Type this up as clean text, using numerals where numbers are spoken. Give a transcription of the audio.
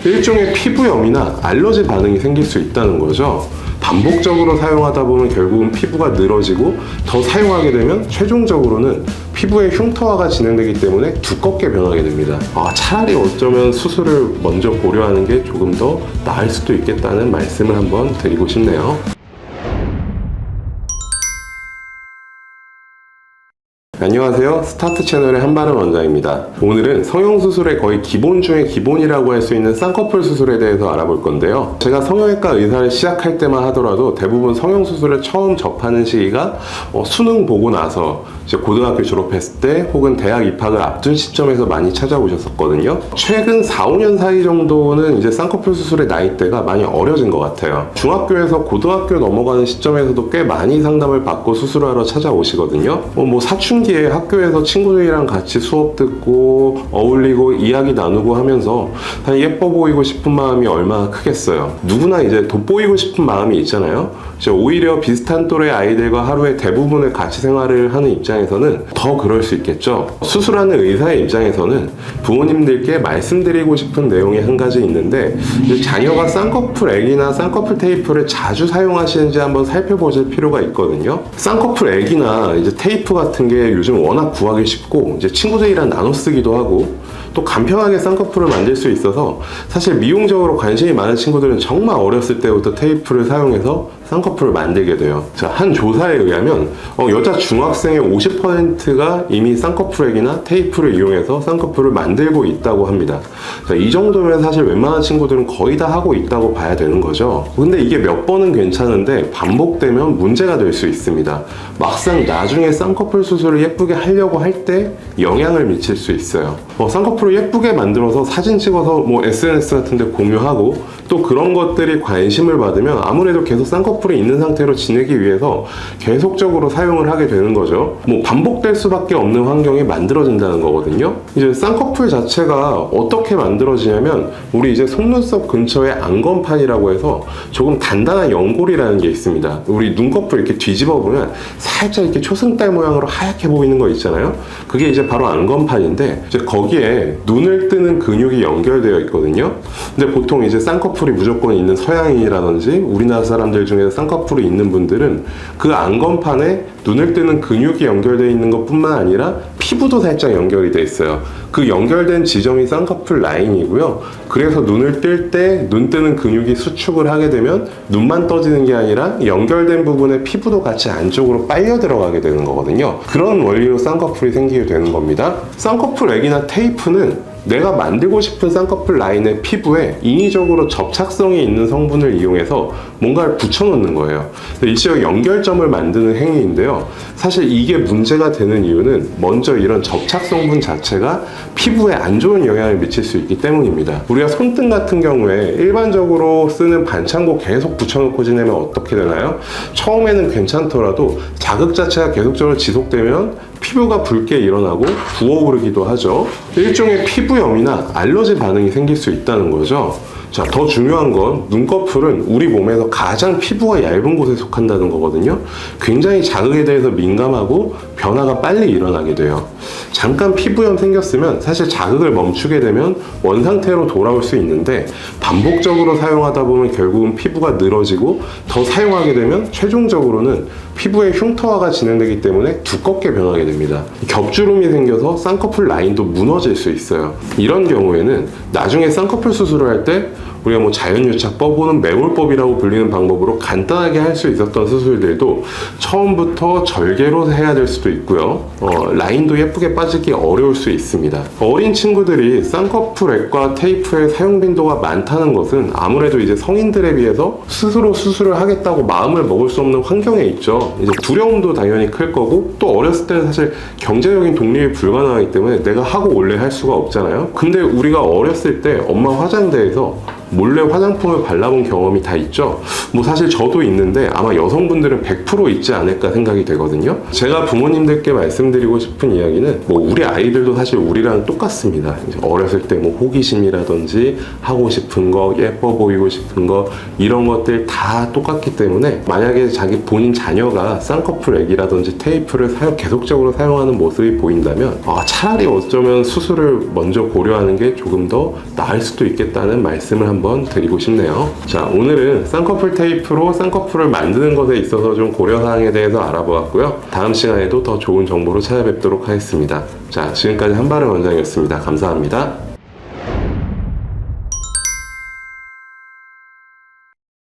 일종의 피부염이나 알러지 반응이 생길 수 있다는 거죠. 반복적으로 사용하다 보면 결국은 피부가 늘어지고 더 사용하게 되면 최종적으로는 피부의 흉터화가 진행되기 때문에 두껍게 변하게 됩니다. 차라리 어쩌면 수술을 먼저 고려하는 게 조금 더 나을 수도 있겠다는 말씀을 한번 드리고 싶네요. 안녕하세요. 스타트 채널의 한바른 원장입니다. 오늘은 성형수술의 거의 기본 중에 기본이라고 할 수 있는 쌍꺼풀 수술에 대해서 알아볼 건데요. 제가 성형외과 의사를 시작할 때만 하더라도 대부분 성형수술을 처음 접하는 시기가 수능 보고 나서 이제 고등학교 졸업했을 때 혹은 대학 입학을 앞둔 시점에서 많이 찾아오셨었거든요. 최근 4, 5년 사이 정도는 이제 쌍꺼풀 수술의 나이대가 많이 어려진 것 같아요. 중학교에서 고등학교 넘어가는 시점에서도 꽤 많이 상담을 받고 수술하러 찾아오시거든요. 사춘기에 학교에서 친구들이랑 같이 수업 듣고 어울리고 이야기 나누고 하면서 예뻐 보이고 싶은 마음이 얼마나 크겠어요. 누구나 이제 돋보이고 싶은 마음이 있잖아요. 이제 오히려 비슷한 또래 아이들과 하루의 대부분을 같이 생활을 하는 입장에서는 더 그럴 수 있겠죠. 수술하는 의사의 입장에서는 부모님들께 말씀드리고 싶은 내용이 한 가지 있는데, 자녀가 쌍꺼풀 액이나 쌍꺼풀 테이프를 자주 사용하시는지 한번 살펴보실 필요가 있거든요. 쌍꺼풀 액이나 이제 테이프 같은 게 요즘 워낙 구하기 쉽고 이제 친구들이랑 나눠 쓰기도 하고 또 간편하게 쌍꺼풀을 만들 수 있어서 사실 미용적으로 관심이 많은 친구들은 정말 어렸을 때부터 테이프를 사용해서 쌍꺼풀을 만들게 돼요. 한 조사에 의하면 여자 중학생의 50%가 이미 쌍꺼풀액이나 테이프를 이용해서 쌍꺼풀을 만들고 있다고 합니다. 이 정도면 사실 웬만한 친구들은 거의 다 하고 있다고 봐야 되는 거죠. 근데 이게 몇 번은 괜찮은데 반복되면 문제가 될 수 있습니다. 막상 나중에 쌍꺼풀 수술을 예쁘게 하려고 할 때 영향을 미칠 수 있어요. 쌍꺼풀을 예쁘게 만들어서 사진 찍어서 SNS 같은 데 공유하고 또 그런 것들이 관심을 받으면 아무래도 계속 쌍꺼풀이 있는 상태로 지내기 위해서 계속적으로 사용을 하게 되는 거죠. 반복될 수밖에 없는 환경이 만들어진다는 거거든요. 이제 쌍꺼풀 자체가 어떻게 만들어지냐면 우리 이제 속눈썹 근처에 안검판이라고 해서 조금 단단한 연골이라는 게 있습니다. 우리 눈꺼풀 이렇게 뒤집어 보면 살짝 이렇게 초승달 모양으로 하얗게 보이는 거 있잖아요. 그게 이제 바로 안검판인데 이제 거기에 눈을 뜨는 근육이 연결되어 있거든요. 근데 보통 이제 쌍꺼풀이 무조건 있는 서양인이라든지 우리나라 사람들 중에 쌍꺼풀이 있는 분들은 그 안검판에 눈을 뜨는 근육이 연결되어 있는 것 뿐만 아니라 피부도 살짝 연결이 돼 있어요. 그 연결된 지점이 쌍꺼풀 라인이고요. 그래서 눈을 뜰 때 눈 뜨는 근육이 수축을 하게 되면 눈만 떠지는 게 아니라 연결된 부분에 피부도 같이 안쪽으로 빨려 들어가게 되는 거거든요. 그런 원리로 쌍꺼풀이 생기게 되는 겁니다. 쌍꺼풀 액이나 테이프는 내가 만들고 싶은 쌍꺼풀 라인의 피부에 인위적으로 접착성이 있는 성분을 이용해서 뭔가를 붙여놓는 거예요. 일시적 연결점을 만드는 행위인데요. 사실 이게 문제가 되는 이유는 먼저 이런 접착 성분 자체가 피부에 안 좋은 영향을 미칠 수 있기 때문입니다. 우리가 손등 같은 경우에 일반적으로 쓰는 반창고 계속 붙여놓고 지내면 어떻게 되나요? 처음에는 괜찮더라도 자극 자체가 계속적으로 지속되면 피부가 붉게 일어나고 부어오르기도 하죠. 일종의 피부염이나 알러지 반응이 생길 수 있다는 거죠. 더 중요한 건 눈꺼풀은 우리 몸에서 가장 피부가 얇은 곳에 속한다는 거거든요. 굉장히 자극에 대해서 민감하고 변화가 빨리 일어나게 돼요. 잠깐 피부염 생겼으면 사실 자극을 멈추게 되면 원상태로 돌아올 수 있는데 반복적으로 사용하다 보면 결국은 피부가 늘어지고 더 사용하게 되면 최종적으로는 피부의 흉터화가 진행되기 때문에 두껍게 변하게 됩니다. 겹주름이 생겨서 쌍꺼풀 라인도 무너질 수 있어요. 이런 경우에는 나중에 쌍꺼풀 수술을 할 때 우리가 자연유착법 또는 매몰법이라고 불리는 방법으로 간단하게 할 수 있었던 수술들도 처음부터 절개로 해야 될 수도 있고요. 라인도 예쁘게 빠지기 어려울 수 있습니다. 어린 친구들이 쌍꺼풀 액과 테이프의 사용 빈도가 많다는 것은 아무래도 이제 성인들에 비해서 스스로 수술을 하겠다고 마음을 먹을 수 없는 환경에 있죠. 이제 두려움도 당연히 클 거고 또 어렸을 때는 사실 경제적인 독립이 불가능하기 때문에 내가 하고 원래 할 수가 없잖아요. 근데 우리가 어렸을 때 엄마 화장대에서 몰래 화장품을 발라본 경험이 다 있죠? 뭐 사실 저도 있는데 아마 여성분들은 100% 있지 않을까 생각이 되거든요. 제가 부모님들께 말씀드리고 싶은 이야기는 뭐 우리 아이들도 사실 우리랑 똑같습니다. 이제 어렸을 때 뭐 호기심이라든지 하고 싶은 거, 예뻐 보이고 싶은 거 이런 것들 다 똑같기 때문에 만약에 자기 본인 자녀가 쌍꺼풀 액이라든지 테이프를 계속적으로 사용하는 모습이 보인다면 차라리 어쩌면 수술을 먼저 고려하는 게 조금 더 나을 수도 있겠다는 말씀을 한번 드리고 싶네요. 자, 오늘은 쌍꺼풀 테이프로 쌍꺼풀을 만드는 것에 있어서 좀 고려사항에 대해서 알아보았고요. 다음 시간에도 더 좋은 정보로 찾아뵙도록 하겠습니다. 자, 지금까지 한바른 원장이었습니다. 감사합니다.